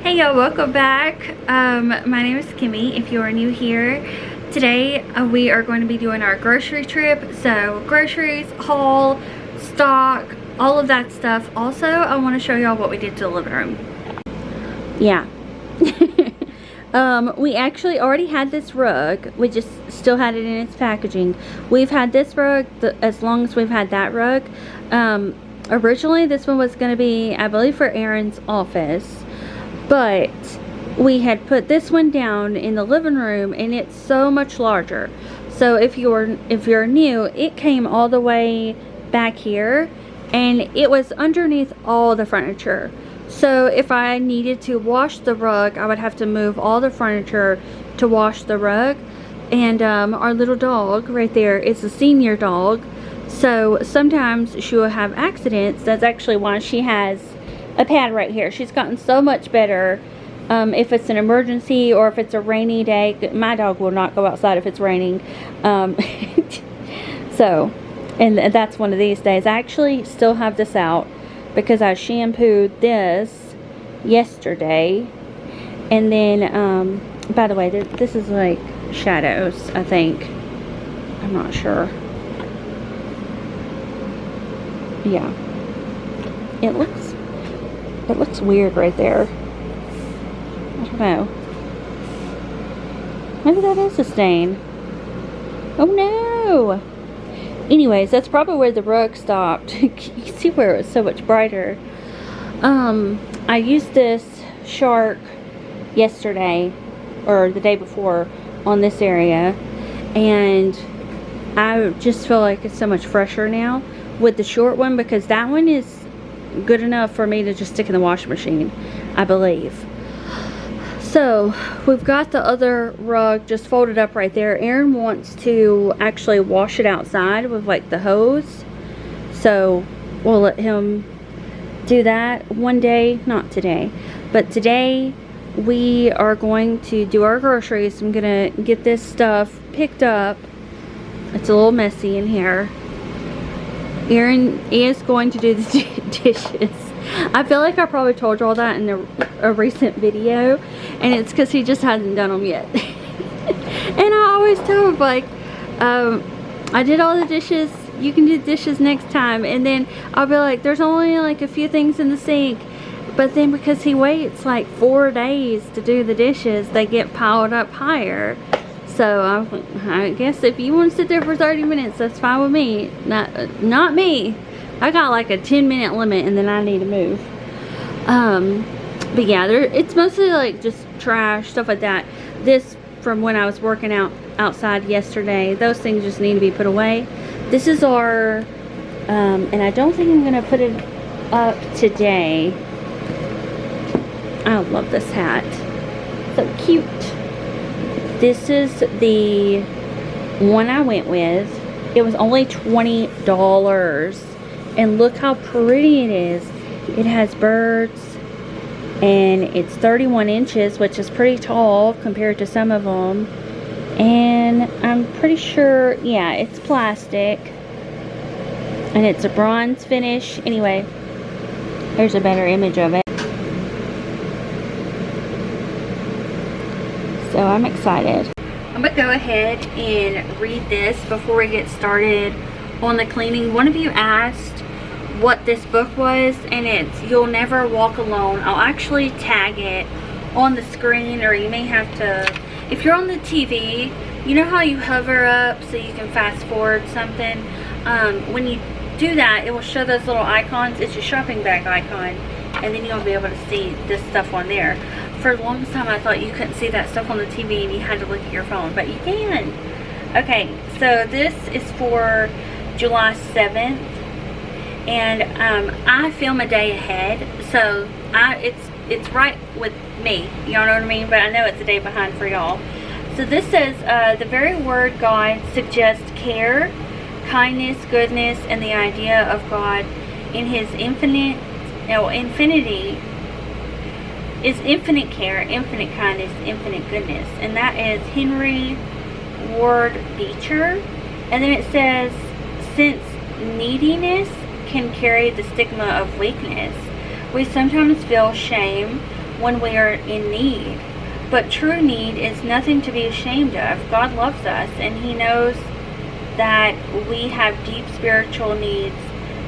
Hey y'all, welcome back. My name is Kimi if you are new here. Today we are going to be doing our grocery trip. So groceries, haul, stock, all of that stuff. Also, I want to show y'all what we did to the living room. Yeah. We actually already had this rug. We just still had it in its packaging. We've had this rug as long as we've had that rug. Originally this one was going to be, I believe, for Aaron's office. But we had put this one down in the living room and it's so much larger. So if you're new, it came all the way back here and it was underneath all the furniture. So if I needed to wash the rug, I would have to move all the furniture to wash the rug. And our little dog right there is a senior dog. So sometimes she will have accidents. That's actually why she has a pad right here. She's gotten so much better. If it's an emergency or if it's a rainy day, my dog will not go outside if it's raining. So, and that's one of these days. I actually still have this out because I shampooed this yesterday. And then, by the way, this is like shadows, I think. I'm not sure. Yeah. It looks weird right there. I don't know. Maybe that is a stain. Oh no! Anyways, that's probably where the rug stopped. You see where it was so much brighter. I used this shark yesterday, or the day before, on this area. And I just feel like it's so much fresher now with the short one, because that one is good enough for me to just stick in the washing machine, I believe. So we've got the other rug just folded up right there. Aaron wants to actually wash it outside with like the hose, so we'll let him do that one day. Not today, but today we are going to do our groceries. I'm gonna get this stuff picked up. It's a little messy in here. Aaron is going to do the dishes. I feel like I probably told you all that in a recent video, and it's because he just hasn't done them yet. And I always tell him, like, I did all the dishes, you can do dishes next time. And then I'll be like, there's only like a few things in the sink. But then because he waits like 4 days to do the dishes, they get piled up higher. So I guess if you want to sit there for 30 minutes, that's fine with me. Not me. I got like a 10-minute limit and then I need to move. But yeah, it's mostly like just trash, stuff like that. This from when I was working outside yesterday. Those things just need to be put away. This is our, and I don't think I'm going to put it up today. I love this hat. So cute. This is the one I went with. It was only $20. And look how pretty it is. It has birds. And it's 31 inches, which is pretty tall compared to some of them. And I'm pretty sure, yeah, it's plastic. And it's a bronze finish. Anyway, here's a better image of it. So I'm excited. I'm gonna go ahead and read this before we get started on the cleaning. One of you asked what this book was, and it's You'll Never Walk Alone. I'll actually tag it on the screen, or you may have to, if you're on the TV, you know how you hover up so you can fast forward something? When you do that, it will show those little icons. It's your shopping bag icon, and then you'll be able to see this stuff on there. For the longest time I thought you couldn't see that stuff on the TV and you had to look at your phone, but you can. Okay, so this is for July 7th, and I film a day ahead, so it's right with me, y'all know what I mean, but I know it's a day behind for y'all. So this says, the very word God suggests care, kindness, goodness, and the idea of God in his infinity is infinite care, infinite kindness, infinite goodness. And that is Henry Ward Beecher. And then it says, since neediness can carry the stigma of weakness, we sometimes feel shame when we are in need. But true need is nothing to be ashamed of. God loves us, and He knows that we have deep spiritual needs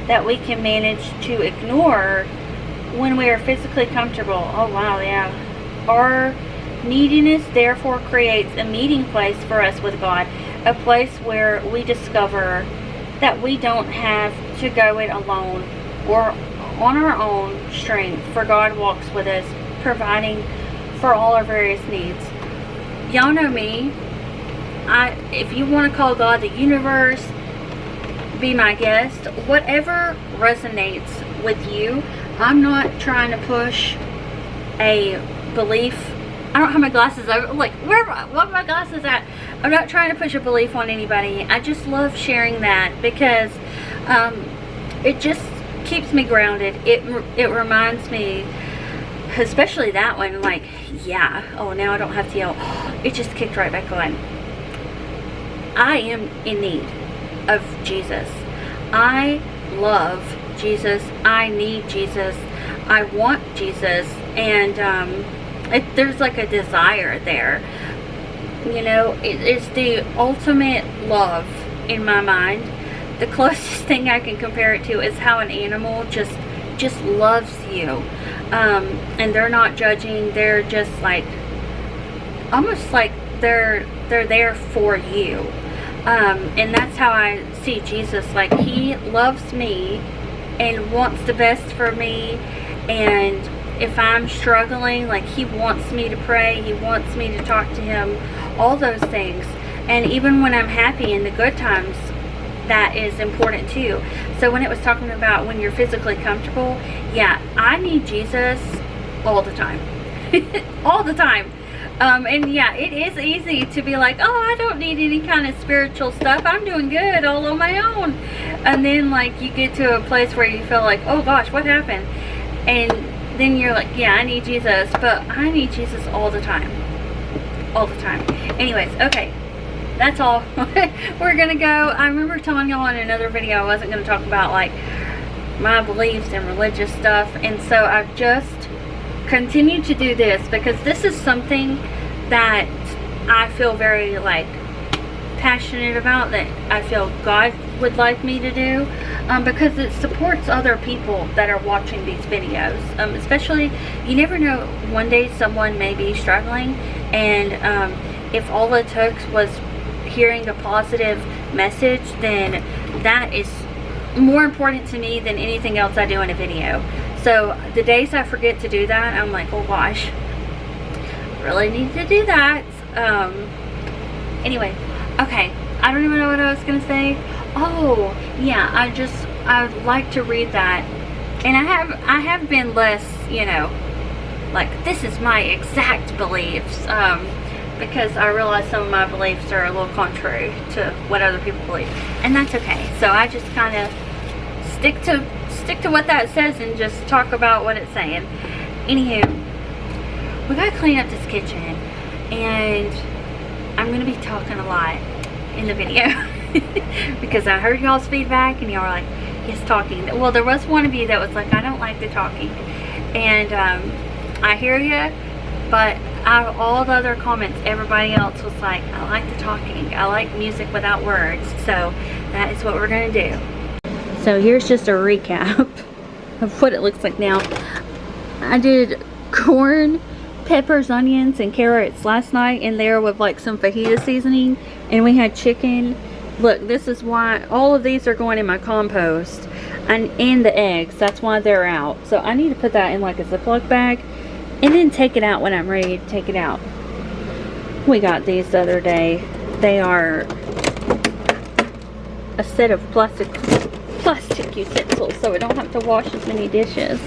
that we can manage to ignore when we are physically comfortable. Oh wow, yeah. Our neediness therefore creates a meeting place for us with God, a place where we discover that we don't have to go it alone or on our own strength, for God walks with us, providing for all our various needs. Y'all know me. If you want to call God the universe, be my guest. Whatever resonates with you. I'm not trying to push a belief. I don't have my glasses over. Like, what are my glasses at? I'm not trying to push a belief on anybody. I just love sharing that because it just keeps me grounded. It reminds me, especially that one, like, yeah, oh, now I don't have to yell. It just kicked right back on. I am in need of Jesus. I love Jesus. I need Jesus. I want Jesus. And there's like a desire there. You know, it's the ultimate love in my mind. The closest thing I can compare it to is how an animal just loves you. And they're not judging. They're just like, almost like they're there for you. And that's how I see Jesus. Like, He loves me and wants the best for me. And if I'm struggling, like, He wants me to pray. He wants me to talk to Him. All those things. And even when I'm happy in the good times, that is important too. So when it was talking about when you're physically comfortable, yeah, I need Jesus all the time. All the time. And yeah, it is easy to be like, oh, I don't need any kind of spiritual stuff. I'm doing good all on my own. And then, like, you get to a place where you feel like, oh gosh, what happened? And then you're like, yeah, I need Jesus. But I need Jesus all the time. All the time. Anyways, okay. That's all. We're going to go. I remember telling y'all in another video I wasn't going to talk about, like, my beliefs and religious stuff. And so I've just continue to do this because this is something that I feel very, like, passionate about, that I feel God would like me to do, because it supports other people that are watching these videos. Especially, you never know, one day someone may be struggling, and if all it took was hearing a positive message, then that is more important to me than anything else I do in a video. So the days I forget to do that, I'm like, oh gosh, really need to do that. Anyway, okay, I don't even know what I was gonna say. Oh yeah, I'd like to read that, and I have been less, you know, like, this is my exact beliefs, because I realize some of my beliefs are a little contrary to what other people believe, and that's okay. So I just kind of stick to what that says and just talk about what it's saying. Anywho, we gotta clean up this kitchen, and I'm gonna be talking a lot in the video because I heard y'all's feedback and y'all were like, yes, talking. Well, there was one of you that was like, I don't like the talking, and I hear you, but out of all the other comments, everybody else was like, I like the talking, I like music without words. So that is what we're gonna do. So here's just a recap of what it looks like now. I did corn, peppers, onions, and carrots last night in there with, like, some fajita seasoning, and we had chicken. Look, this is why all of these are going in my compost, and the eggs, that's why they're out. So I need to put that in, like, a Ziploc bag and then take it out when I'm ready to take it out. We got these the other day. They are a set of plastic utensils, so we don't have to wash as many dishes.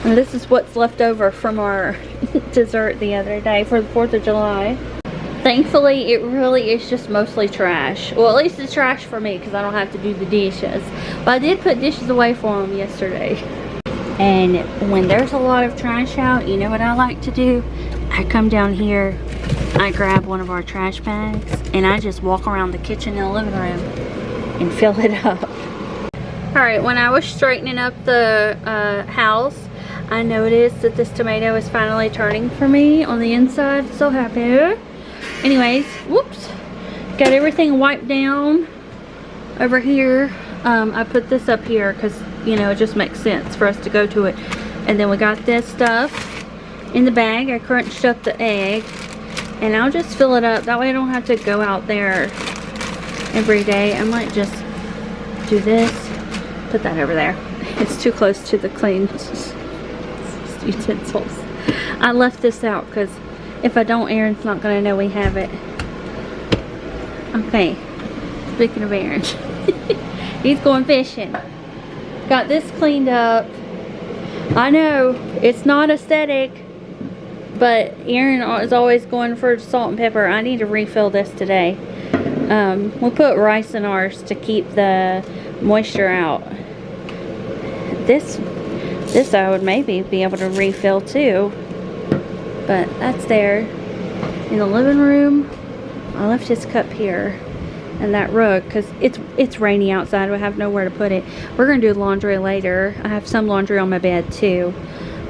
And this is what's left over from our dessert the other day for the 4th of July. Thankfully, it really is just mostly trash. Well, at least it's trash for me because I don't have to do the dishes. But I did put dishes away for them yesterday. And when there's a lot of trash out, you know what I like to do? I come down here, I grab one of our trash bags, and I just walk around the kitchen and the living room and fill it up. Alright, when I was straightening up the house, I noticed that this tomato is finally turning for me on the inside. So happy. Anyways, whoops. Got everything wiped down over here. I put this up here because, you know, it just makes sense for us to go to it. And then we got this stuff in the bag. I crunched up the egg. And I'll just fill it up. That way I don't have to go out there every day. I might just do this. Put that over there. It's too close to the clean utensils. I left this out because if I don't, Aaron's not going to know we have it. Okay. Speaking of Aaron. He's going fishing. Got this cleaned up. I know, it's not aesthetic, but Aaron is always going for salt and pepper. I need to refill this today. We put rice in ours to keep the moisture out. This I would maybe be able to refill too. But that's there. In the living room, I left his cup here. And that rug, because it's rainy outside. We have nowhere to put it. We're going to do laundry later. I have some laundry on my bed too.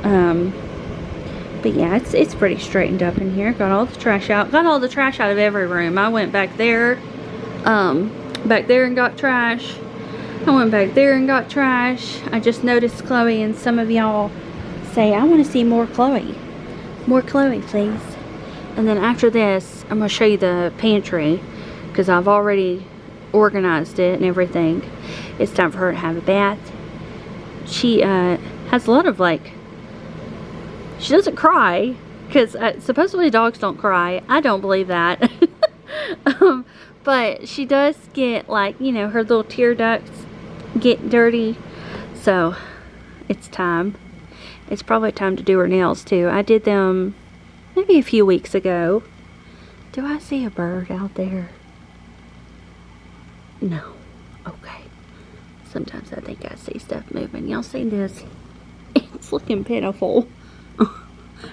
But yeah, it's pretty straightened up in here. Got all the trash out. Got all the trash out of every room. I went back there and got trash. I went back there and got trash. I just noticed Chloe, and some of y'all say, I want to see more Chloe. More Chloe, please. And then after this, I'm going to show you the pantry, because I've already organized it and everything. It's time for her to have a bath. She has a lot of, like, she doesn't cry, because supposedly dogs don't cry. I don't believe that. But she does get, like, you know, her little tear ducts get dirty. So it's time. It's probably time to do her nails too. I did them maybe a few weeks ago. Do I see a bird out there? No. Okay. Sometimes I think I see stuff moving. Y'all see this? It's looking pitiful.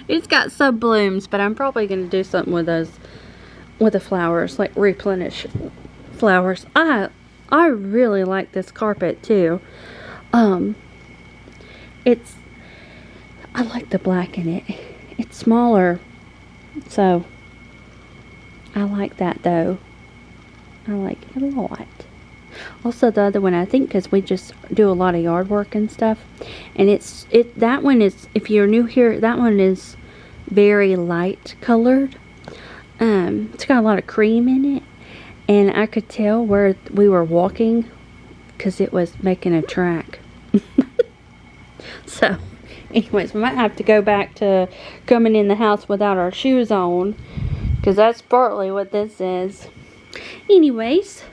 It's got some blooms, but I'm probably going to do something with those, with the flowers, like replenish flowers. I really like this carpet too. I like the black in it. It's smaller, so I like that though. I like it a lot. Also the other one, I think, because we just do a lot of yard work and stuff, and that one is, if you're new here, that one is very light colored. It's got a lot of cream in it, and I could tell where we were walking because it was making a track. So anyways, we might have to go back to coming in the house without our shoes on, because that's partly what this is. Anyways,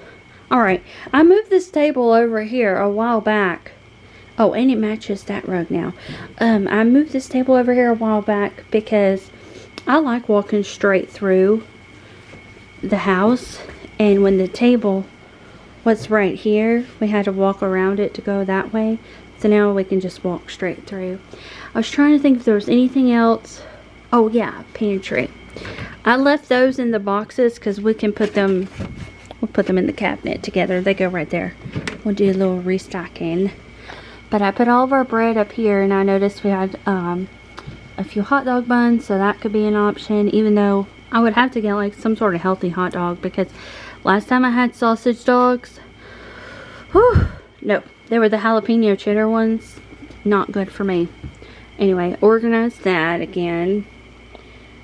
alright, I moved this table over here a while back. Oh, and it matches that rug now. I moved this table over here a while back because I like walking straight through the house, and when the table was right here, we had to walk around it to go that way. So now we can just walk straight through. I was trying to think if there was anything else. Oh yeah, pantry. I left those in the boxes because we can put them, we'll put them in the cabinet together. They go right there. We'll do a little restocking. But I put all of our bread up here, and I noticed we had a few hot dog buns, so that could be an option, even though I would have to get like some sort of healthy hot dog, because last time I had sausage dogs, whew, no, they were the jalapeno cheddar ones. Not good for me. Anyway, organize that again.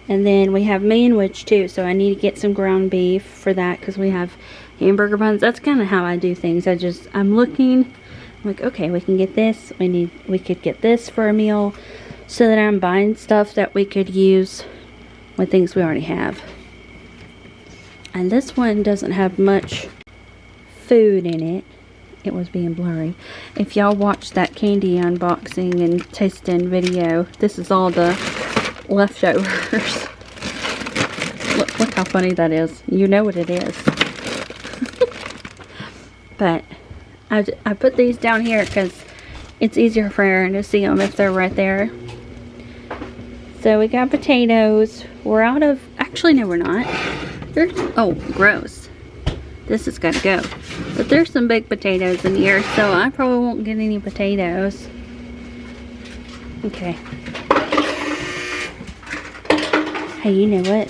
And then we have manwich too, so I need to get some ground beef for that, because we have hamburger buns. That's kind of how I do things. I'm looking, I'm like, okay, we can get this. We could get this for a meal, so that I'm buying stuff that we could use with things we already have. And this one doesn't have much food in it. It was being blurry. If y'all watched that candy unboxing and tasting video, this is all the leftovers. Look how funny that is. You know what it is. But I put these down here because it's easier for Aaron to see them if they're right there. So we got potatoes. We're out of, actually no we're not. Oh, gross. This has got to go. But there's some big potatoes in here, so I probably won't get any potatoes. Okay. Hey, you know what?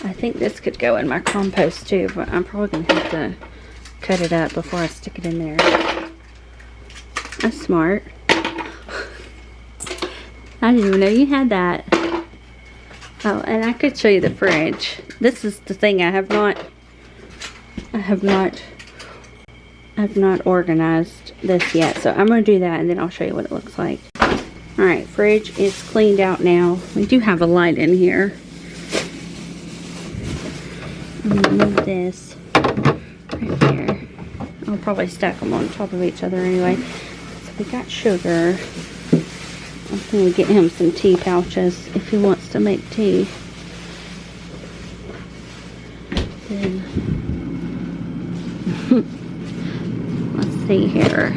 I think this could go in my compost too, but I'm probably gonna have to cut it up before I stick it in there. That's smart. I didn't even know you had that. Oh, and I could show you the fridge. This is the thing I have not organized this yet. So I'm gonna do that and then I'll show you what it looks like. Alright, fridge is cleaned out now. We do have a light in here. I'm gonna move this right there. I'll probably stack them on top of each other anyway. So we got sugar. I'm gonna get him some tea pouches if he wants to make tea. Then let's see here.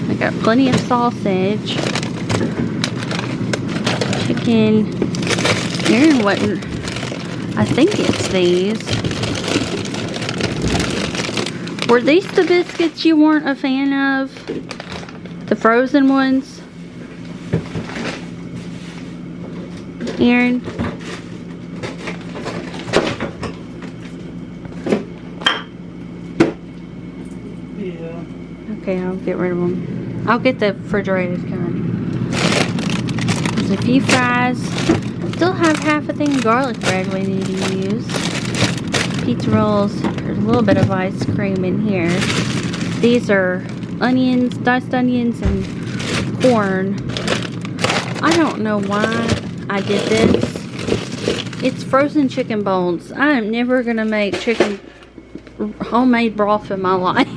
I got plenty of sausage, chicken. Aaron wasn't. I think it's these. Were these the biscuits you weren't a fan of? The frozen ones? Aaron? Yeah. Okay, I'll get rid of them. I'll get the refrigerated kind. There's a few fries. Still have half a thing of garlic bread we need to use. Pizza rolls. There's a little bit of ice cream in here. These are onions, diced onions, and corn. I don't know why I did this. It's frozen chicken bones. I am never gonna make homemade broth in my life.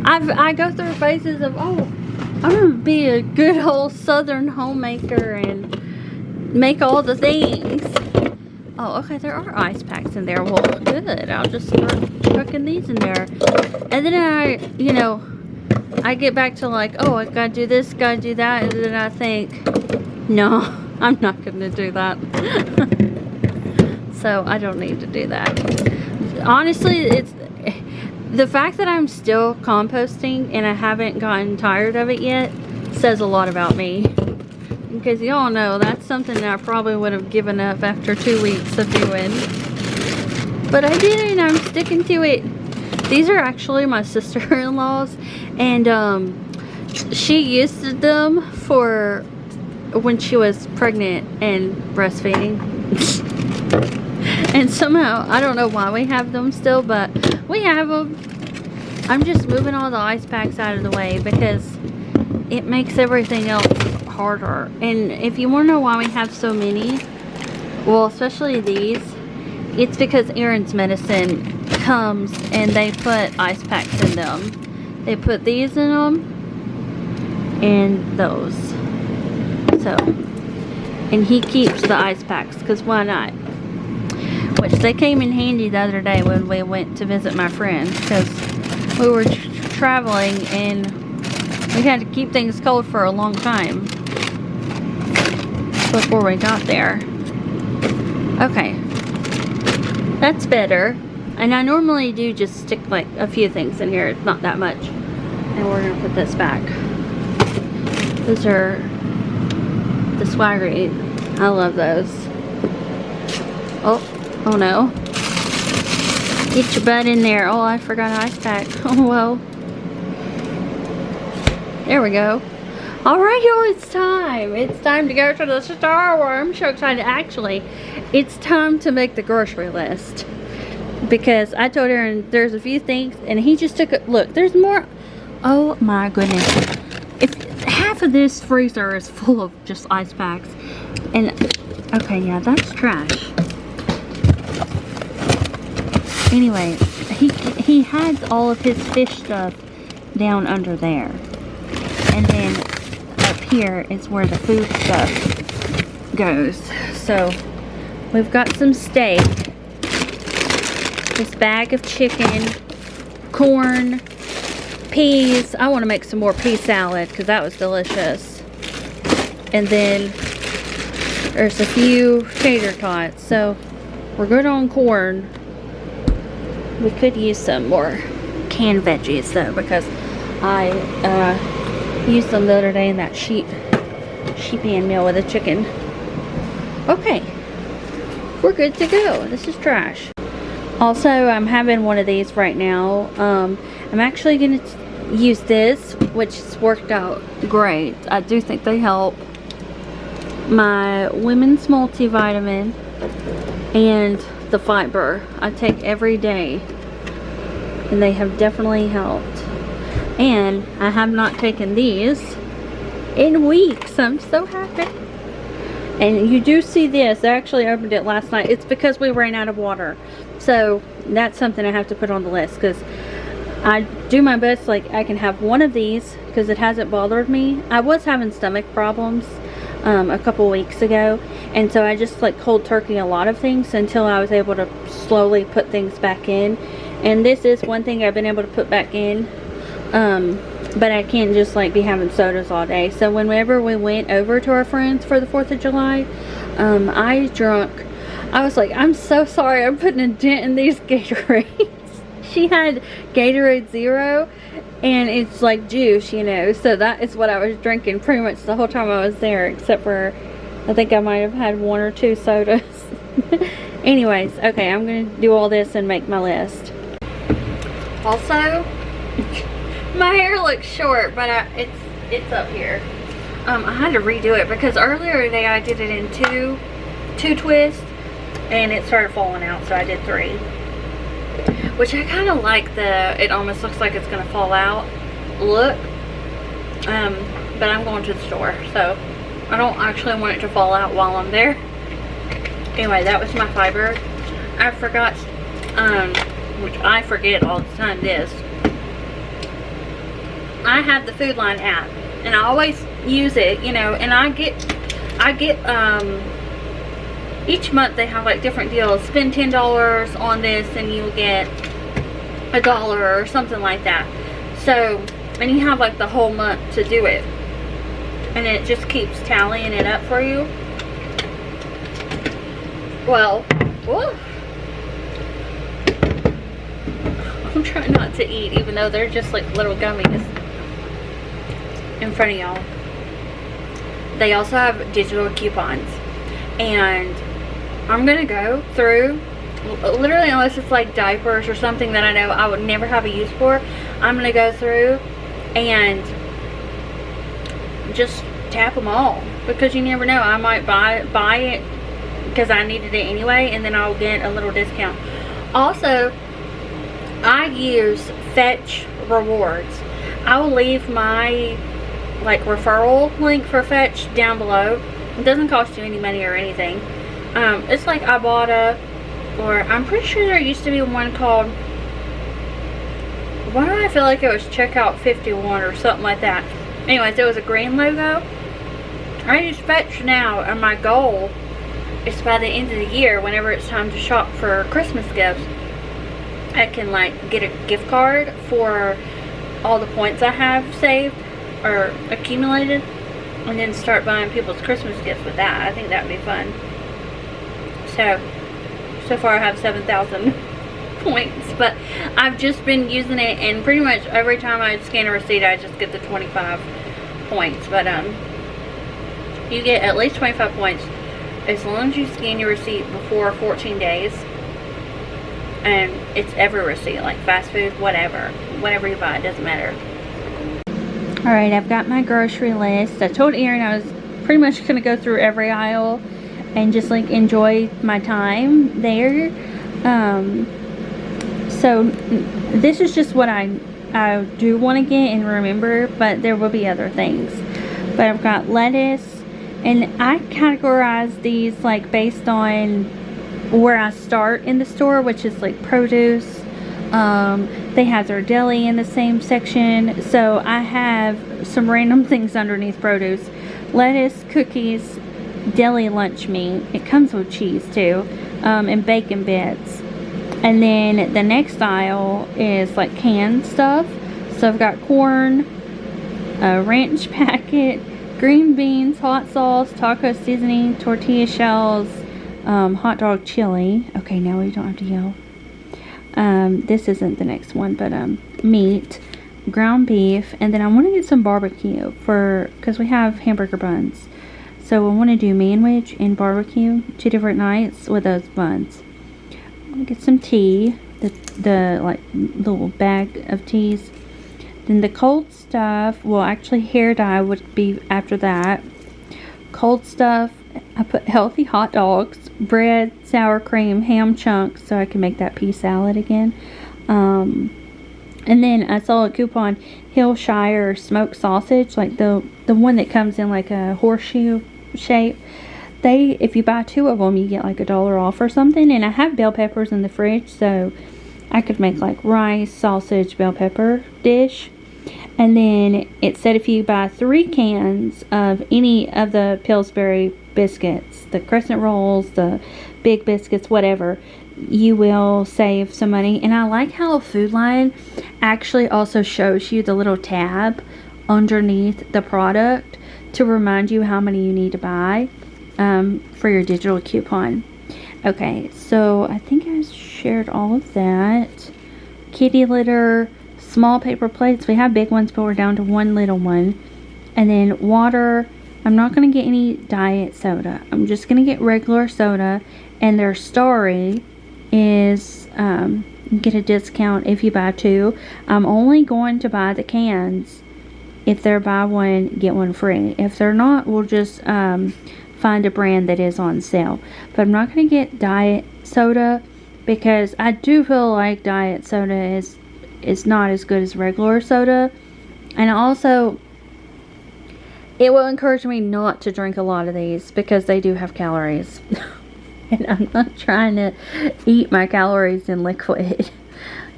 I go through phases of, oh, I'm gonna be a good old southern homemaker and make all the things. Oh, okay, there are ice packs in there. Well, good. I'll just start chucking these in there. And then I get back to like, oh, I gotta do this, gotta do that. And then I think, no, I'm not gonna do that. So I don't need to do that. Honestly, it's the fact that I'm still composting and I haven't gotten tired of it yet says a lot about me. Because y'all know that's something that I probably would have given up after 2 weeks of doing. But I didn't. I'm sticking to it. These are actually my sister-in-law's, and she used them for when she was pregnant and breastfeeding. And somehow, I don't know why we have them still, but we have them. I'm just moving all the ice packs out of the way because it makes everything else harder. And if you want to know why we have so many, well, especially these, it's because Aaron's medicine comes and they put ice packs in them. They put these in them and those. So, and he keeps the ice packs because why not? Which they came in handy the other day when we went to visit my friend because we were traveling and we had to keep things cold for a long time before we got there. Okay, that's better. And I normally do just stick like a few things in here. It's not that much. And we're gonna put this back. Those are the Swaggery. I love those. Oh no. Get your butt in there. Oh, I forgot an ice pack. Oh well. There we go. Alright, y'all, it's time. It's time to go to the store. I'm so excited. Actually, it's time to make the grocery list. Because I told Aaron there's a few things, and he just took a look. There's more. Oh my goodness. If half of this freezer is full of just ice packs. And, okay, yeah, that's trash. Anyway, he has all of his fish stuff down under there. And then up here is where the food stuff goes. So we've got some steak, this bag of chicken, corn, peas. I want to make some more pea salad because that was delicious. And then there's a few tater tots. So we're good on corn. We could use some more canned veggies though, because I Used them the other day in that sheep pan meal with a chicken. Okay, we're good to go. This is trash. Also, I'm having one of these right now. I'm actually going to use this, which has worked out great. I do think they help. My women's multivitamin and the fiber I take every day, and they have definitely helped. And I have not taken these in weeks. I'm so happy. And you do see this. I actually opened it last night. It's because we ran out of water. So that's something I have to put on the list, because I do my best, like I can have one of these because it hasn't bothered me. I was having stomach problems a couple weeks ago, and so I just like cold turkey a lot of things until I was able to slowly put things back in. And this is one thing I've been able to put back in, but I can't just like be having sodas all day. So whenever we went over to our friends for the 4th of July, I was like, I'm so sorry, I'm putting a dent in these Gatorades. She had Gatorade Zero, and it's like juice, you know, so that is what I was drinking pretty much the whole time I was there, except for I think I might have had 1 or 2 sodas. Anyways, okay, I'm gonna do all this and make my list. Also, my hair looks short, but it's up here. I had to redo it because earlier today I did it in two twists, and it started falling out, so I did 3. Which I kind of like it almost looks like it's going to fall out look. But I'm going to the store, so I don't actually want it to fall out while I'm there. Anyway, that was my fiber. I forgot, which I forget all the time, this. I have the Food Line app, and I always use it, you know, and I get each month they have like different deals. Spend $10 on this and you'll get $1 or something like that. So, and you have like the whole month to do it, and it just keeps tallying it up for you. Well, whoa. I'm trying not to eat, even though they're just like little gummies in front of y'all. They also have digital coupons, and I'm gonna go through, literally, unless it's like diapers or something that I know I would never have a use for, I'm gonna go through and just tap them all, because you never know, I might buy it because I needed it anyway, and then I'll get a little discount. Also, I use Fetch Rewards. I will leave my like referral link for Fetch down below. It doesn't cost you any money or anything. It's like I'm pretty sure there used to be one called, why do I feel like it was Checkout 51 or something like that. Anyways, it was a green logo. I use Fetch now, and my goal is by the end of the year, whenever it's time to shop for Christmas gifts, I can like get a gift card for all the points I have saved or accumulated, and then start buying people's Christmas gifts with that. I think that would be fun. So far I have 7,000 points, but I've just been using it, and pretty much every time I scan a receipt I just get the 25 points. But you get at least 25 points as long as you scan your receipt before 14 days, and it's every receipt, like fast food, whatever you buy, it doesn't matter. Alright, I've got my grocery list. I told Erin I was pretty much going to go through every aisle and just like enjoy my time there. So this is just what I do want to get and remember, but there will be other things. But I've got lettuce, and I categorize these like based on where I start in the store, which is like produce. They have their deli in the same section, so I have some random things underneath produce. Lettuce, cookies, deli lunch meat, it comes with cheese too, and bacon bits. And then the next aisle is like canned stuff. So I've got corn, a ranch packet, green beans, hot sauce, taco seasoning, tortilla shells, hot dog chili. Okay, now we don't have to yell. This isn't the next one, but meat, ground beef, and then I want to get some barbecue because we have hamburger buns. So I want to do manwich and barbecue 2 different nights with those buns. I'm gonna get some tea, the like little bag of teas. Then the cold stuff, well, actually hair dye would be after that. Cold stuff, I put healthy hot dogs, bread, sour cream, ham chunks, so I can make that pea salad again. And then I saw a coupon, Hillshire smoked sausage, like the one that comes in like a horseshoe shape. If you buy 2 of them, you get like $1 off or something. And I have bell peppers in the fridge, so I could make like rice, sausage, bell pepper dish. And then it said if you buy 3 cans of any of the Pillsbury biscuits, the crescent rolls, the big biscuits, whatever, you will save some money. And I like how Food Line actually also shows you the little tab underneath the product to remind you how many you need to buy for your digital coupon. Okay, so I think I shared all of that. Kitty litter, small paper plates. We have big ones, but we're down to 1 little one. And then water. I'm not going to get any diet soda. I'm just going to get regular soda. And their story is you get a discount if you buy 2. I'm only going to buy the cans if they're buy 1 get 1 free. If they're not, we'll just find a brand that is on sale. But I'm not going to get diet soda because I do feel like diet soda is not as good as regular soda. And also, it will encourage me not to drink a lot of these because they do have calories. And I'm not trying to eat my calories in liquid,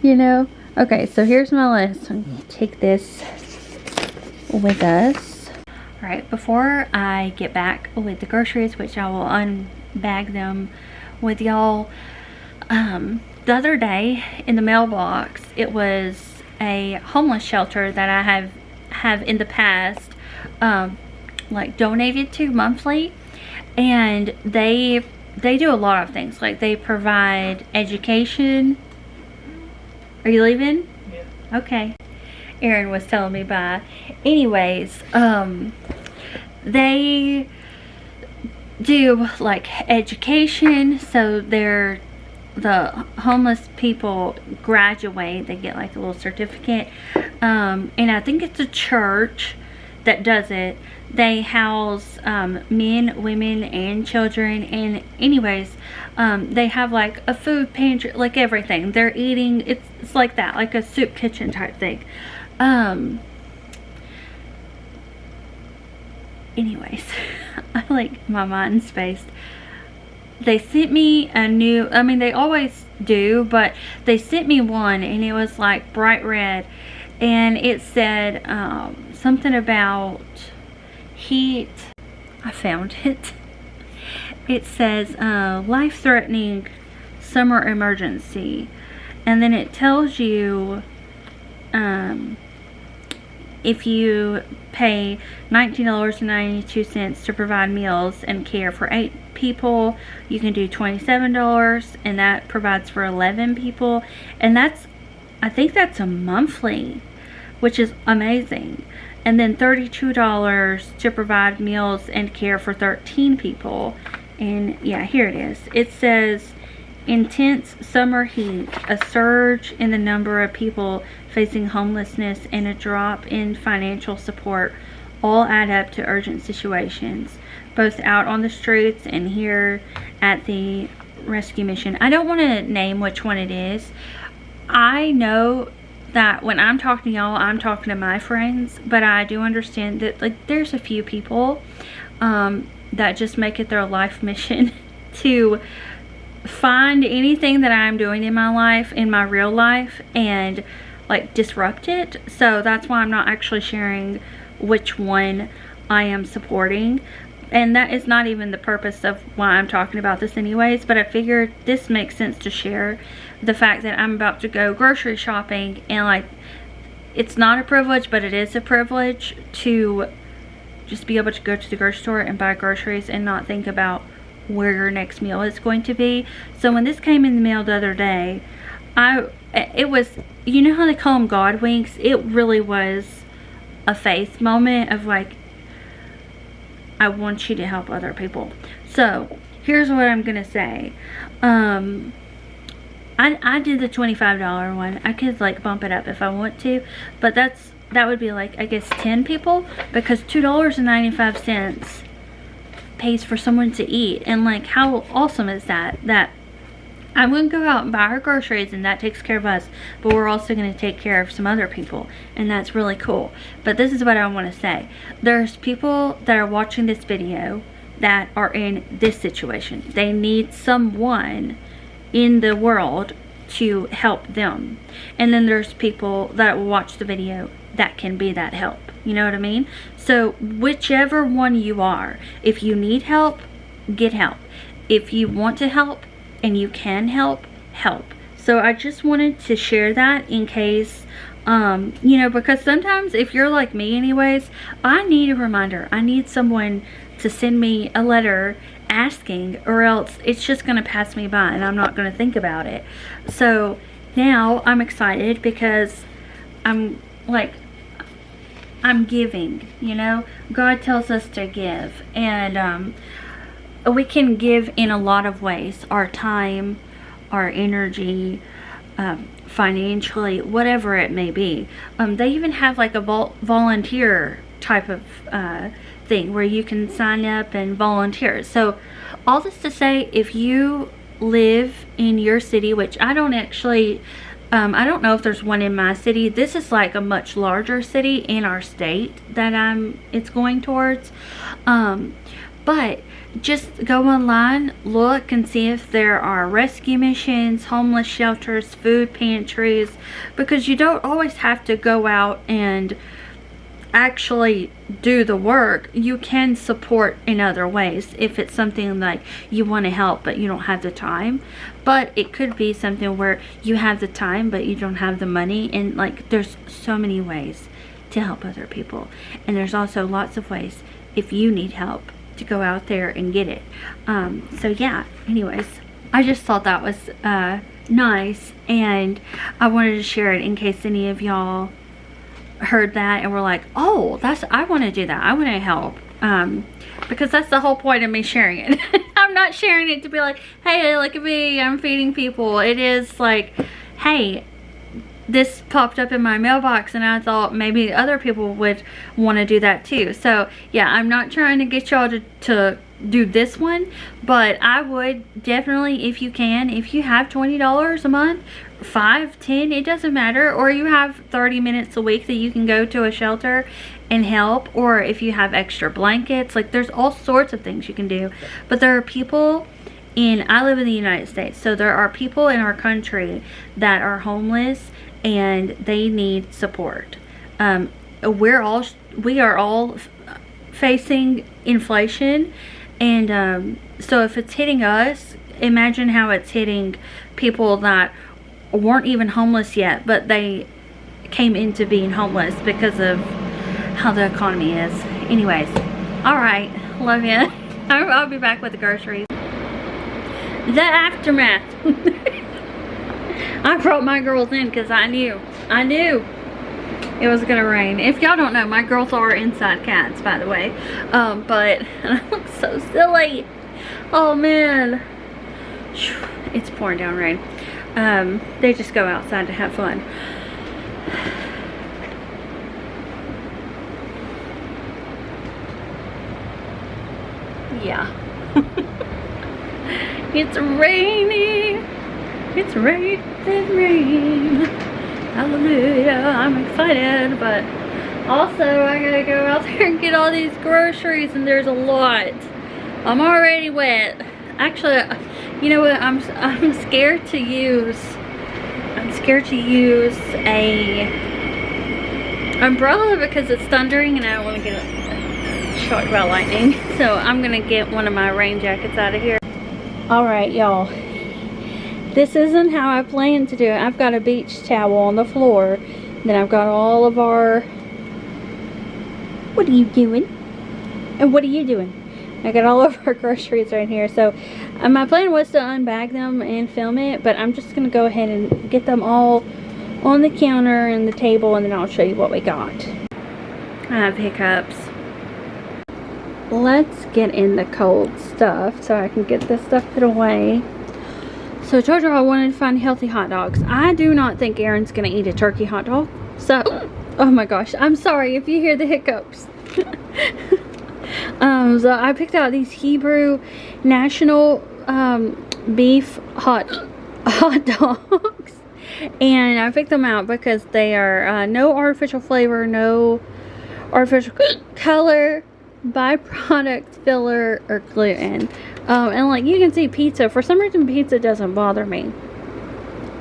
you know. Okay, so here's my list. I'm gonna take this with us. All right, before I get back with the groceries, which I will unbag them with y'all, the other day in the mailbox, it was a homeless shelter that I have in the past like donated to monthly, and they do a lot of things. Like they provide education. Are you leaving? Yeah. Okay. Aaron was telling me bye. Anyways, they do like education, so the homeless people graduate, they get like a little certificate, and I think it's a church that does it. They house men, women, and children. And anyways, they have like a food pantry, like everything. They're eating, it's like that, like a soup kitchen type thing. Anyways, I like my mind spaced. They sent me a new, I mean they always do, but they sent me one and it was like bright red, and it said something about heat. I found it. It says life-threatening summer emergency, and then it tells you if you pay $19.92 to provide meals and care for 8 people, you can do $27, and that provides for 11 people, and I think that's a monthly, which is amazing. And then $32 to provide meals and care for 13 people. And yeah, here it is. It says intense summer heat, a surge in the number of people facing homelessness, and a drop in financial support all add up to urgent situations, both out on the streets and here at the rescue mission. I don't want to name which one it is. I know that when I'm talking to y'all, I'm talking to my friends, but I do understand that like there's a few people that just make it their life mission to find anything that I'm doing in my life, in my real life, and like disrupt it. So that's why I'm not actually sharing which one I am supporting, and that is not even the purpose of why I'm talking about this anyways, but I figured this makes sense to share the fact that I'm about to go grocery shopping, and like it's not a privilege, but it is a privilege to just be able to go to the grocery store and buy groceries and not think about where your next meal is going to be. So when this came in the mail the other day, I it was, you know how they call them God winks? It really was a faith moment of like, I want you to help other people. So here's what I'm gonna say. I did the $25 one. I could like bump it up if I want to, but that would be like, I guess 10 people, because $2.95 pays for someone to eat. And like, how awesome is that? That I'm going to go out and buy our groceries and that takes care of us, but we're also going to take care of some other people, and that's really cool. But this is what I want to say. There's people that are watching this video that are in this situation. They need someone in the world to help them. And then there's people that will watch the video that can be that help. You know what I mean? So whichever one you are, if you need help, get help. If you want to help and you can help, help. So I just wanted to share that in case, you know, because sometimes if you're like me anyways, I need a reminder. I need someone to send me a letter asking, or else it's just going to pass me by and I'm not going to think about it. So now I'm excited because I'm like, I'm giving, you know. God tells us to give, and we can give in a lot of ways. Our time, our energy, financially, whatever it may be. They even have like a volunteer type of thing where you can sign up and volunteer. So all this to say, if you live in your city, which I don't actually, I don't know if there's one in my city. This is like a much larger city in our state that it's going towards. But just go online, look and see if there are rescue missions, homeless shelters, food pantries, because you don't always have to go out and actually do the work. You can support in other ways if it's something like you want to help but you don't have the time. But it could be something where you have the time but you don't have the money, and like there's so many ways to help other people, and there's also lots of ways if you need help to go out there and get it. So yeah, anyways, I just thought that was nice, and I wanted to share it in case any of y'all heard that and were like, oh, I want to do that, I want to help, because that's the whole point of me sharing it. I'm not sharing it to be like, hey, look at me, I'm feeding people. It is like, hey, this popped up in my mailbox and I thought maybe other people would want to do that too. So yeah, I'm not trying to get y'all to do this one, but I would definitely, if you can, if you have $20 a month, 5, 10, it doesn't matter, or you have 30 minutes a week that you can go to a shelter and help, or if you have extra blankets, like there's all sorts of things you can do. But there are people I live in the United States, so there are people in our country that are homeless and they need support. We are all facing inflation, and so if it's hitting us, imagine how it's hitting people that weren't even homeless yet, but they came into being homeless because of how the economy is. Anyways, all right, love you. I'll be back with the groceries. The aftermath. I brought my girls in because I knew it was gonna rain. If y'all don't know, my girls are inside cats, by the way. But I look so silly. Oh man, it's pouring down rain. They just go outside to have fun. Yeah. It's raining. It's raining rain. Hallelujah. I'm excited, but also I gotta go out there and get all these groceries, and there's a lot. I'm already wet. Actually, you know what? I'm scared to use a umbrella because it's thundering and I don't want to get shocked by lightning. So I'm gonna get one of my rain jackets out of here. All right, y'all. This isn't how I planned to do it. I've got a beach towel on the floor. Then I've got all of our... What are you doing? And what are you doing? I got all of our groceries right here. So my plan was to unbag them and film it, but I'm just going to go ahead and get them all on the counter and the table, and then I'll show you what we got. I have hiccups. Let's get in the cold stuff so I can get this stuff put away. So I told you I wanted to find healthy hot dogs. I do not think Aaron's going to eat a turkey hot dog. So, oh my gosh, I'm sorry if you hear the hiccups. So I picked out these Hebrew National beef hot dogs, and I picked them out because they are no artificial flavor, no artificial color, byproduct, filler, or gluten. And like you can see, pizza, for some reason pizza doesn't bother me,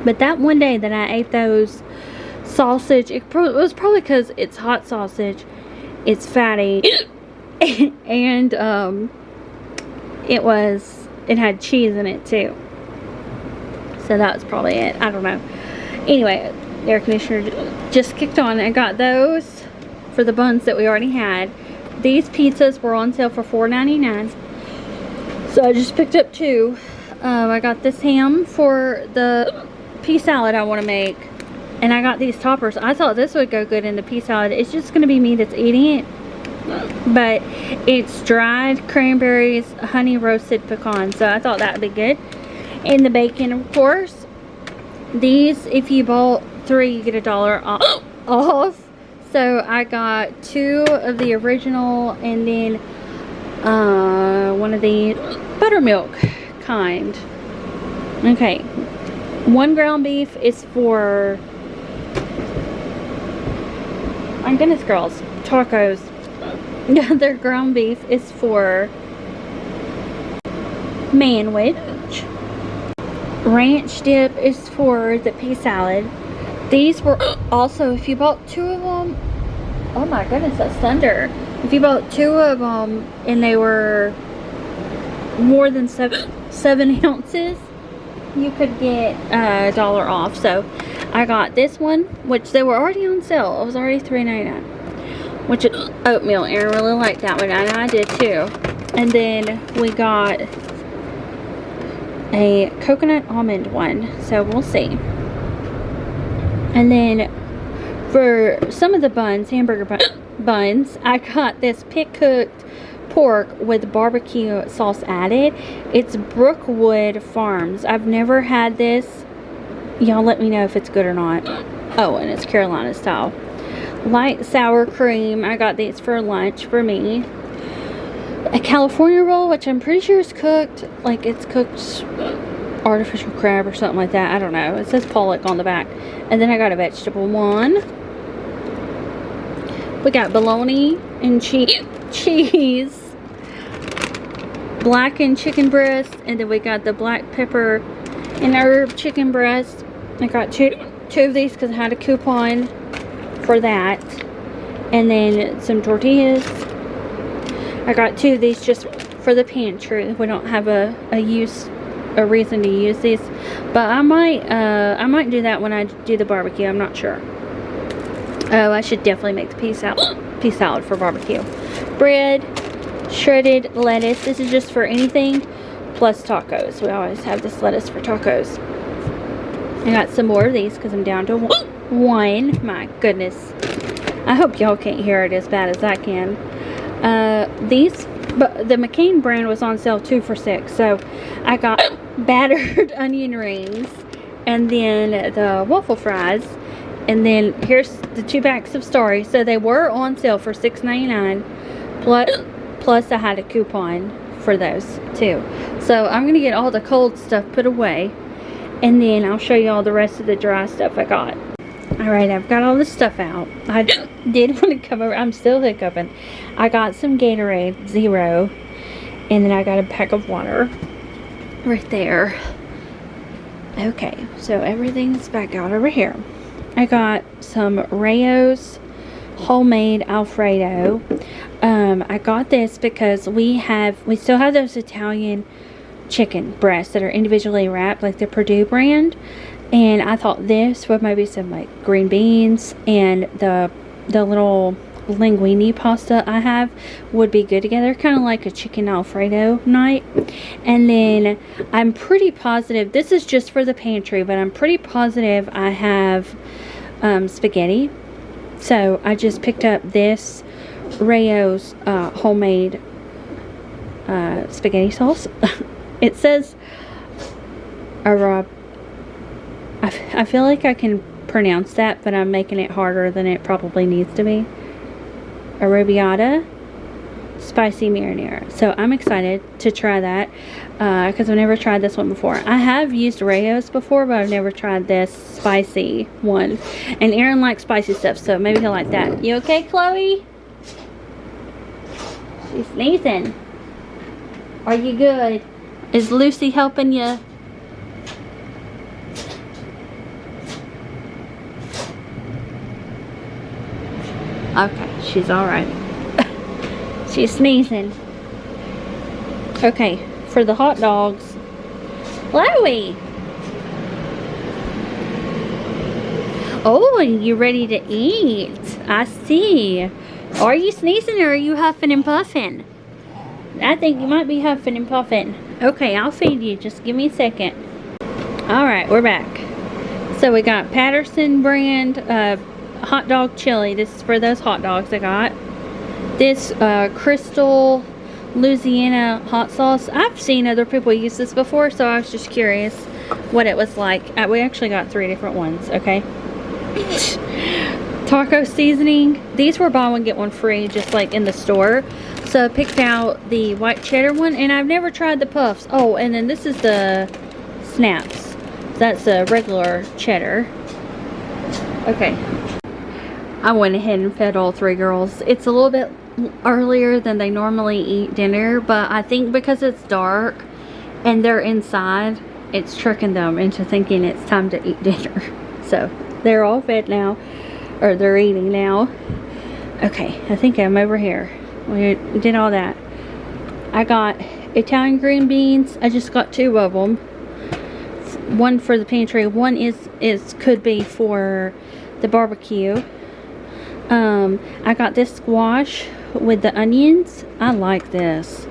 but that one day that I ate those sausage, it was probably because it's hot sausage, it's fatty, and it had cheese in it too, so that was probably it. I don't know. Anyway, the air conditioner just kicked on. I got those for the buns that we already had. These pizzas were on sale for $4.99, so I just picked up 2. I got this ham for the pea salad I want to make, and I got these toppers. I thought this would go good in the pea salad. It's just going to be me that's eating it, but it's dried cranberries, honey roasted pecans, so I thought that would be good. And the bacon, of course. These, if you bought 3, you get $1 off. So I got 2 of the original, and then one of the buttermilk kind. Okay, 1 ground beef is for, my goodness girls, tacos. The other ground beef is for manwich. Ranch dip is for the pea salad. These were also, if you bought 2 of them, oh my goodness, that's thunder. If you bought 2 of them and they were more than 7 ounces, you could get $1 off. So I got this one, which they were already on sale. It was already $3.99. Which is oatmeal. Aaron really liked that one, and I did too. And then we got a coconut almond one, so we'll see. And then for some of the buns, hamburger buns, I got this pit cooked pork with barbecue sauce added. It's Brookwood Farms. I've never had this. Y'all let me know if it's good or not. Oh, and it's Carolina style. Light sour cream. I got these for lunch for me. A California roll, which I'm pretty sure is cooked. Like, it's cooked artificial crab or something like that. I don't know. It says pollock on the back. And then I got a vegetable one. We got bologna and cheese. Blackened chicken breast. And then we got the black pepper and herb chicken breast. I got two of these because I had a coupon for that. And then some tortillas. I got 2 of these just for the pantry. We don't have a reason to use these, but I might do that when I do the barbecue. I'm not sure. Oh, I should definitely make the pea salad for barbecue. Bread, shredded lettuce. This is just for anything, plus tacos. We always have this lettuce for tacos. I got some more of these because I'm down to 1. My goodness. I hope y'all can't hear it as bad as I can. But the McCain brand was on sale 2 for $6. So I got battered onion rings, and then the waffle fries, and then here's the 2 packs of Starry. So they were on sale for $6.99. Plus I had a coupon for those too. So I'm gonna get all the cold stuff put away, and then I'll show you all the rest of the dry stuff I got. Alright, I've got all this stuff out. I did want to come over. I'm still hiccuping. I got some Gatorade Zero, and then I got a pack of water right there. Okay, so everything's back out over here. I got some Rayo's homemade Alfredo. I got this because we still have those Italian chicken breasts that are individually wrapped, like the Purdue brand. And I thought this with maybe some like green beans and the little linguine pasta I have would be good together, kind of like a chicken Alfredo night. And then I'm pretty positive, this is just for the pantry, but I'm pretty positive I have spaghetti. So I just picked up this Rayo's homemade spaghetti sauce. It says I feel like I can pronounce that, but I'm making it harder than it probably needs to be. Arrabbiata spicy marinara. So I'm excited to try that because I've never tried this one before. I have used Rayo's before, but I've never tried this spicy one. And Aaron likes spicy stuff, so maybe he'll like that. You okay, Chloe? She's sneezing. Are you good? Is Lucy helping you? Okay, she's alright. She's sneezing. Okay, for the hot dogs. Lowe! Oh, you ready to eat? I see. Are you sneezing or are you huffing and puffing? I think you might be huffing and puffing. Okay, I'll feed you. Just give me a second. Alright, we're back. So we got Patterson brand hot dog chili. This is for those hot dogs I got. This Crystal Louisiana hot sauce. I've seen other people use this before, so I was just curious what it was like. We actually got 3 different ones, okay? Taco seasoning. These were buy one get one free, just like in the store. So I picked out the white cheddar one, and I've never tried the puffs. Oh, and then this is the snaps. That's a regular cheddar. Okay. I went ahead and fed all 3 girls. It's a little bit earlier than they normally eat dinner, but I think because it's dark and they're inside, it's tricking them into thinking it's time to eat dinner. So they're all fed now, or they're eating now. Okay, I think I'm over here. We did all that. I got Italian green beans. I just got 2 of them. One for the pantry. One could be for the barbecue. I got this squash with the onions. I like this.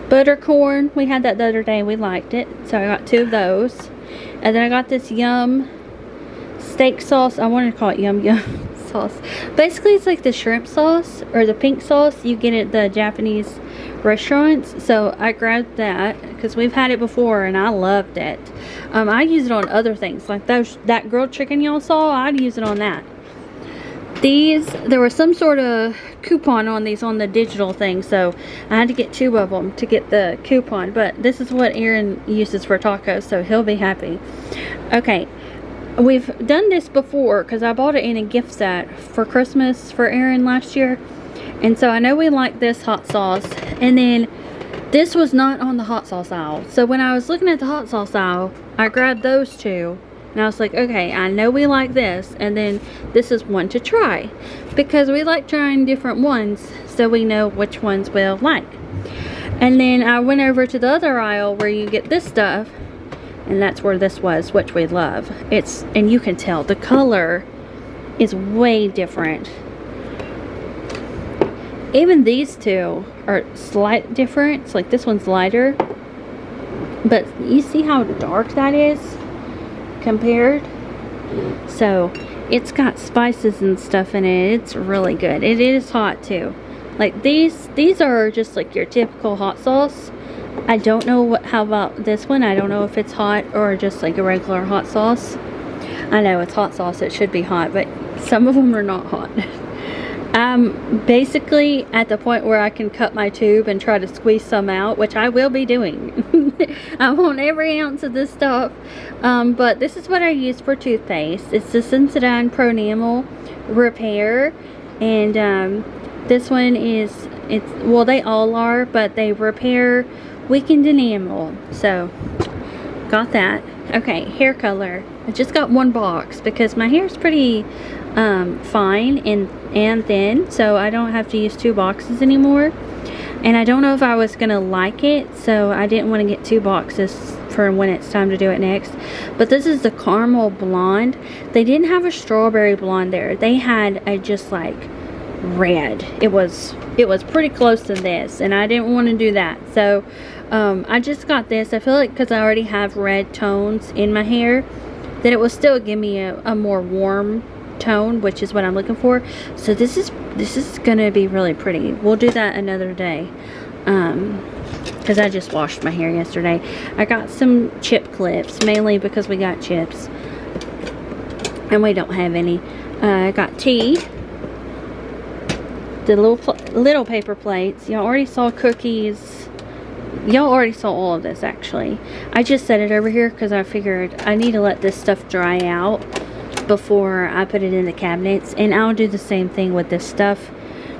Buttercorn. We had that the other day. We liked it. So I got 2 of those. And then I got this yum steak sauce. I wanted to call it yum sauce. Basically, it's like the shrimp sauce or the pink sauce you get at the Japanese restaurants. So I grabbed that because we've had it before and I loved it. I use it on other things like that grilled chicken y'all saw. I'd use it on that. There was some sort of coupon on these on the digital thing, so I had to get 2 of them to get the coupon. But this is what Aaron uses for tacos, so he'll be happy. Okay, we've done this before because I bought it in a gift set for Christmas for Aaron last year, and so I know we like this hot sauce. And then this was not on the hot sauce aisle, so when I was looking at the hot sauce aisle, I grabbed those 2. And I was like, okay, I know we like this, and then this is one to try. Because we like trying different ones, so we know which ones we'll like. And then I went over to the other aisle where you get this stuff, and that's where this was, which we love. And you can tell, the color is way different. Even these 2 are slight difference, like this one's lighter. But you see how dark that is? Compared. So it's got spices and stuff in it. It's really good. It is hot too. Like these are just like your typical hot sauce. I don't know how about this one. I don't know if it's hot or just like a regular hot sauce. I know it's hot sauce, it should be hot, but some of them are not hot. I'm basically at the point where I can cut my tube and try to squeeze some out, which I will be doing. I want every ounce of this stuff. But this is what I use for toothpaste. It's the Sensodyne Pro Enamel Repair. And this one well, they all are, but they repair weakened enamel. So, got that. Okay, hair color. I just got 1 box because my hair is pretty fine and thin, so I don't have to use 2 boxes anymore. And I don't know if I was gonna like it, so I didn't want to get 2 boxes for when it's time to do it next. But this is the caramel blonde. They didn't have a strawberry blonde there. They had a just like red. It was pretty close to this, and I didn't want to do that. So I just got this. I feel like because I already have red tones in my hair, that it will still give me a more warm tone, which is what I'm looking for. So this is gonna be really pretty. We'll do that another day, because I just washed my hair yesterday. I got some chip clips, mainly because we got chips and we don't have any. I got tea, the little paper plates. Y'all already saw cookies. Y'all already saw all of this, actually. I just set it over here because I figured I need to let this stuff dry out before I put it in the cabinets. And I'll do the same thing with this stuff,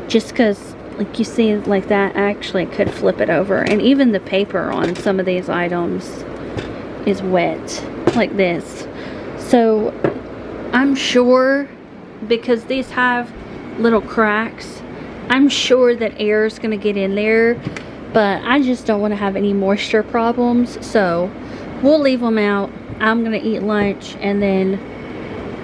just because, like you see, like that, I actually could flip it over. And even the paper on some of these items is wet, like this. So I'm sure, because these have little cracks, I'm sure that air is going to get in there, but I just don't want to have any moisture problems, so we'll leave them out. I'm going to eat lunch, and then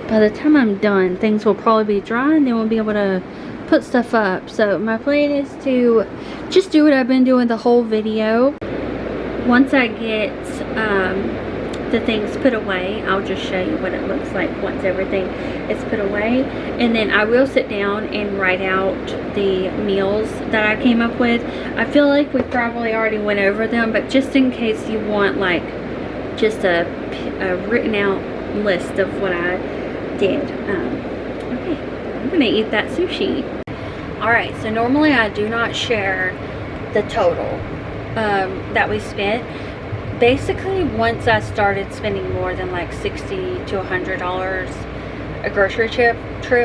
by the time I'm done, things will probably be dry, and then we'll be able to put stuff up. So my plan is to just do what I've been doing the whole video. Once I get the things put away, I'll just show you what it looks like once everything is put away, and then I will sit down and write out the meals that I came up with. I feel like we probably already went over them, but just in case you want like just a written out list of what I did. Okay, I'm gonna eat that sushi. Alright, so normally I do not share the total that we spent. Basically, once I started spending more than like $60 to $100 a grocery trip,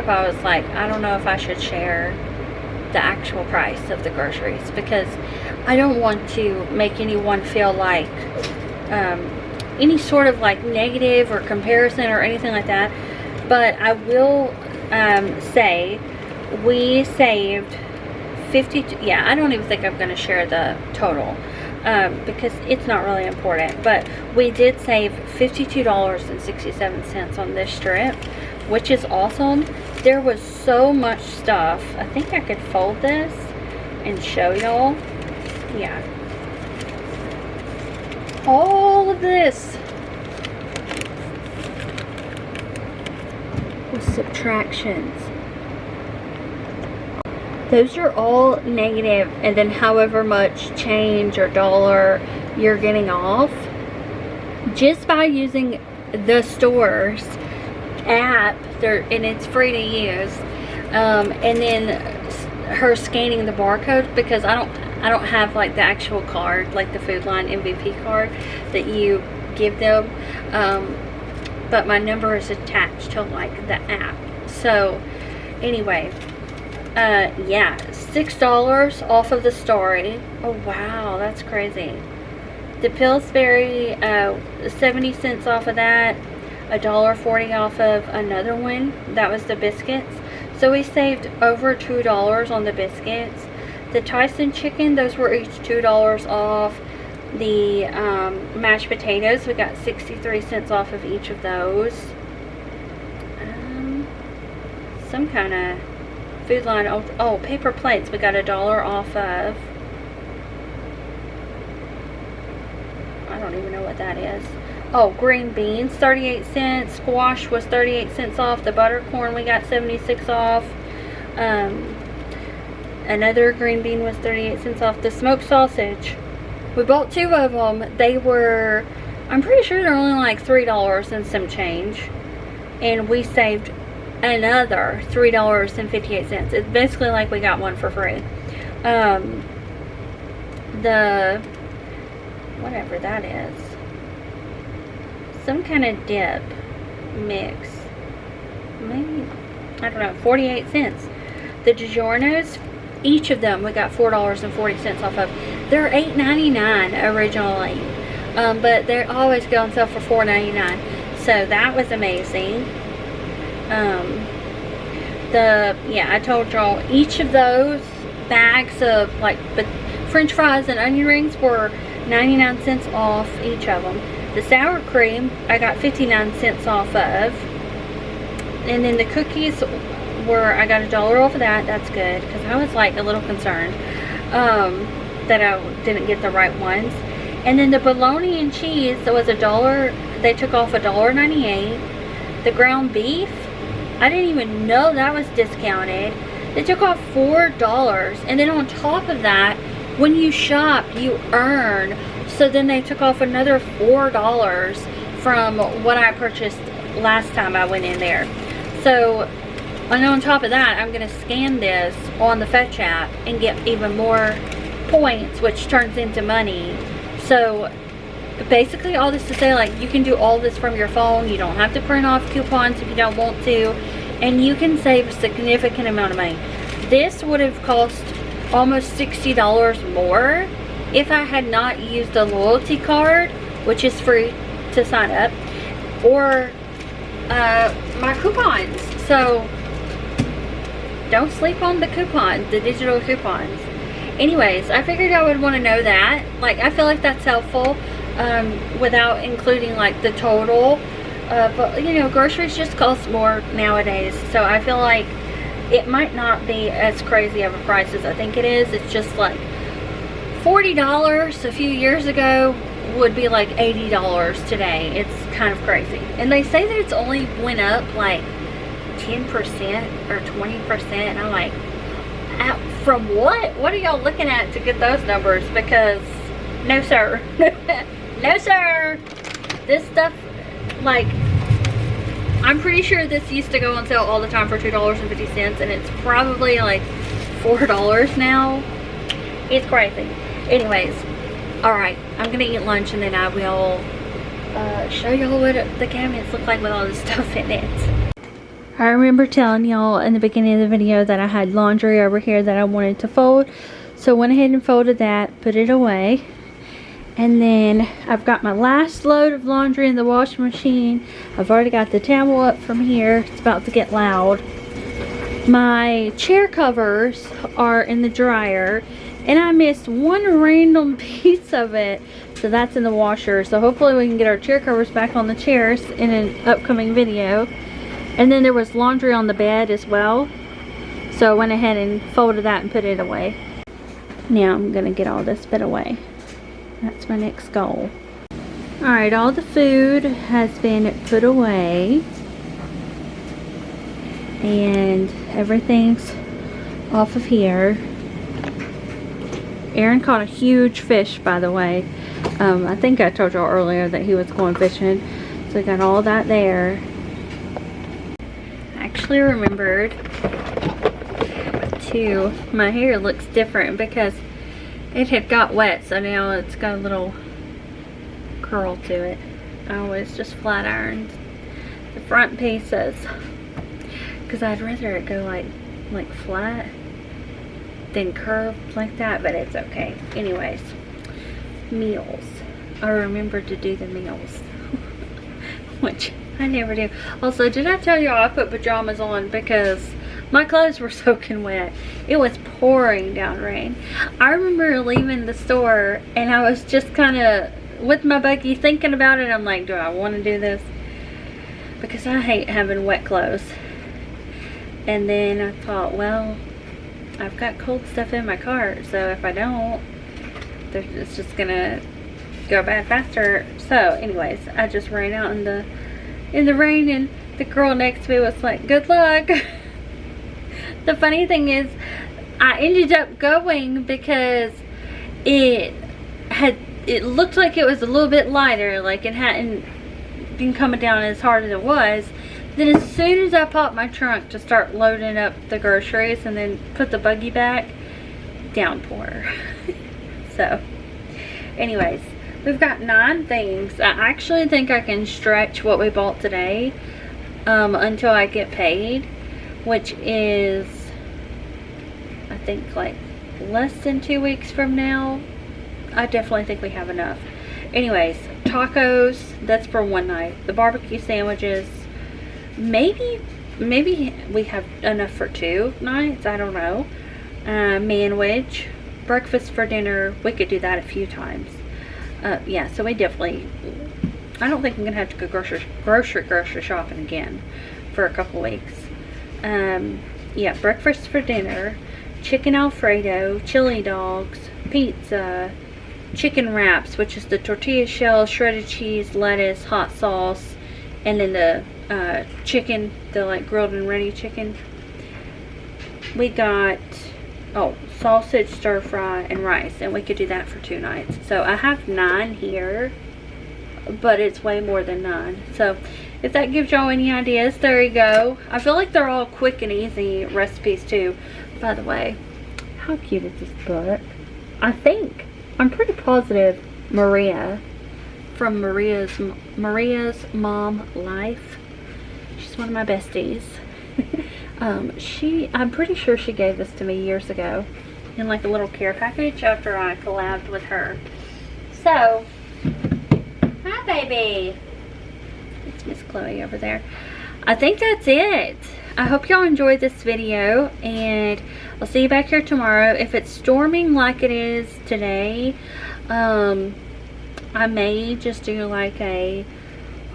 I was like, I don't know if I should share the actual price of the groceries, because I don't want to make anyone feel like any sort of like negative or comparison or anything like that. But I will say we saved 50, yeah, I don't even think I'm going to share the total. Because it's not really important, but we did save $52.67 on this trip, which is awesome. There was so much stuff. I think I could fold this and show y'all. Yeah, all of this with subtractions. Those are all negative, and then however much change or dollar you're getting off just by using the store's app there, and it's free to use. And then her scanning the barcode, because I don't have like the actual card, like the Food Line MVP card that you give them, but my number is attached to like the app. So anyway, yeah, $6 off of the Story. Oh wow, that's crazy. The Pillsbury, 70 cents off of that, $1.40 off of another one. That was the biscuits. So we saved over $2 on the biscuits. The Tyson chicken, those were each $2 off. The mashed potatoes, we got 63 cents off of each of those. Some kind of Food Line, oh, paper plates, we got $1 off of. I don't even know what that is. Oh, green beans, 38 cents. Squash was 38 cents off. The buttercorn, we got 76 off. Another green bean was 38 cents off. The smoked sausage, we bought 2 of them. They were, I'm pretty sure they're only like $3 and some change. And we saved another $3.58. It's basically like we got one for free. The, whatever that is, some kind of dip mix, maybe, I don't know, 48 cents. The DiGiorno's, each of them we got $4.40 off of. They're $8.99 originally, but they always go on sale for $4.99. So that was amazing. Yeah, I told y'all each of those bags of like French fries and onion rings were 99 cents off each of them. The sour cream I got 59 cents off of, and then the cookies I got $1 off of that. That's good, because I was like a little concerned that I didn't get the right ones. And then the bologna and cheese, that was $1. They took off $1.98. The ground beef, I didn't even know that was discounted. They took off $4. And then on top of that, when you shop, you earn. So then they took off another $4 from what I purchased last time I went in there. So, and on top of that, I'm going to scan this on the Fetch app and get even more points, which turns into money. So basically all this to say, like, you can do all this from your phone. You don't have to print off coupons if you don't want to, and you can save a significant amount of money. This would have cost almost $60 more if I had not used a loyalty card, which is free to sign up, or my coupons. So don't sleep on the coupons, the digital coupons. Anyways, I figured I would want to know that. Like, I feel like that's helpful without including like the total. But you know, groceries just cost more nowadays, so I feel like it might not be as crazy of a price as I think it is. It's just like $40 a few years ago would be like $80 today. It's kind of crazy. And they say that it's only went up like 10% or 20%. And I'm like, from what? What are y'all looking at to get those numbers? Because no sir. No sir. This stuff, like, I'm pretty sure this used to go on sale all the time for $2.50, and it's probably like $4 now. It's crazy. Anyways, alright, I'm gonna eat lunch and then I will show y'all what the cabinets look like with all this stuff in it. I remember telling y'all in the beginning of the video that I had laundry over here that I wanted to fold, so I went ahead and folded that, put it away. And then I've got my last load of laundry in the washing machine. I've already got the towel up from here. It's about to get loud. My chair covers are in the dryer, and I missed one random piece of it, so that's in the washer. So hopefully we can get our chair covers back on the chairs in an upcoming video. And then there was laundry on the bed as well, so I went ahead and folded that and put it away. Now I'm gonna get all this bit away. That's my next goal. Alright, all the food has been put away, and everything's off of here. Aaron caught a huge fish, by the way. I think I told y'all earlier that he was going fishing, so I got all that there. I actually remembered too, my hair looks different because it had got wet, so now it's got a little curl to it. I always just flat ironed the front pieces because I'd rather it go like flat than curved like that, but it's okay. Anyways, meals. I remembered to do the meals, which I never do. Also, did I tell y'all I put pajamas on because my clothes were soaking wet? It was pouring down rain. I remember leaving the store and I was just kind of with my buggy thinking about it. I'm like, do I want to do this? Because I hate having wet clothes. And then I thought, well, I've got cold stuff in my cart, so if I don't, it's just gonna go bad faster. So anyways, I just ran out in the rain, and the girl next to me was like, good luck. The funny thing is, I ended up going because it looked like it was a little bit lighter, like it hadn't been coming down as hard as it was. Then as soon as I popped my trunk to start loading up the groceries and then put the buggy back, downpour. So anyways, we've got 9 things. I actually think I can stretch what we bought today until I get paid, which is, I think, like less than 2 weeks from now. I definitely think we have enough. Anyways, tacos, that's for one night. The barbecue sandwiches, maybe we have enough for 2 nights, I don't know. Manwich, breakfast for dinner, we could do that a few times. Yeah, so we definitely, I don't think I'm gonna have to go grocery shopping again for a couple weeks. yeah, breakfast for dinner, chicken Alfredo, chili dogs, pizza, chicken wraps, which is the tortilla shell, shredded cheese, lettuce, hot sauce, and then the chicken, the like grilled and ready chicken. We got, oh, sausage, stir fry, and rice, and we could do that for 2 nights. So I have 9 here, but it's way more than 9. So if that gives y'all any ideas, there you go. I feel like they're all quick and easy recipes too. By the way, how cute is this book? I'm pretty positive Maria from Maria's Mom Life. She's one of my besties. I'm pretty sure she gave this to me years ago in like a little care package after I collabed with her. So, hi baby. It's Miss Chloe over there. I think that's it. I hope y'all enjoyed this video, and I'll see you back here tomorrow. If it's storming like it is today, I may just do like a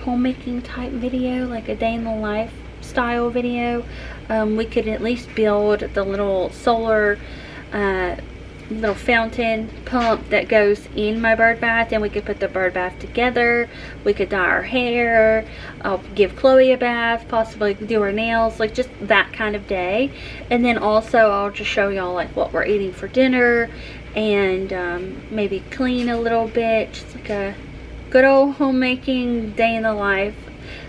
homemaking type video, like a day in the life style video. We could at least build the little solar little fountain pump that goes in my bird bath, and we could put the bird bath together. We could dye our hair. I'll give Chloe a bath, possibly do her nails, like just that kind of day. And then also I'll just show y'all like what we're eating for dinner, and maybe clean a little bit, just like a good old homemaking day in the life.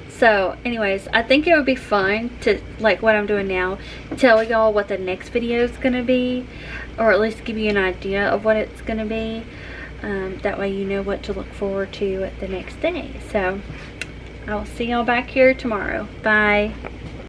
So anyways, I think it would be fun to, like what I'm doing now, tell y'all what the next video is going to be, or at least give you an idea of what it's going to be. That way you know what to look forward to the next day. So I'll see y'all back here tomorrow. Bye.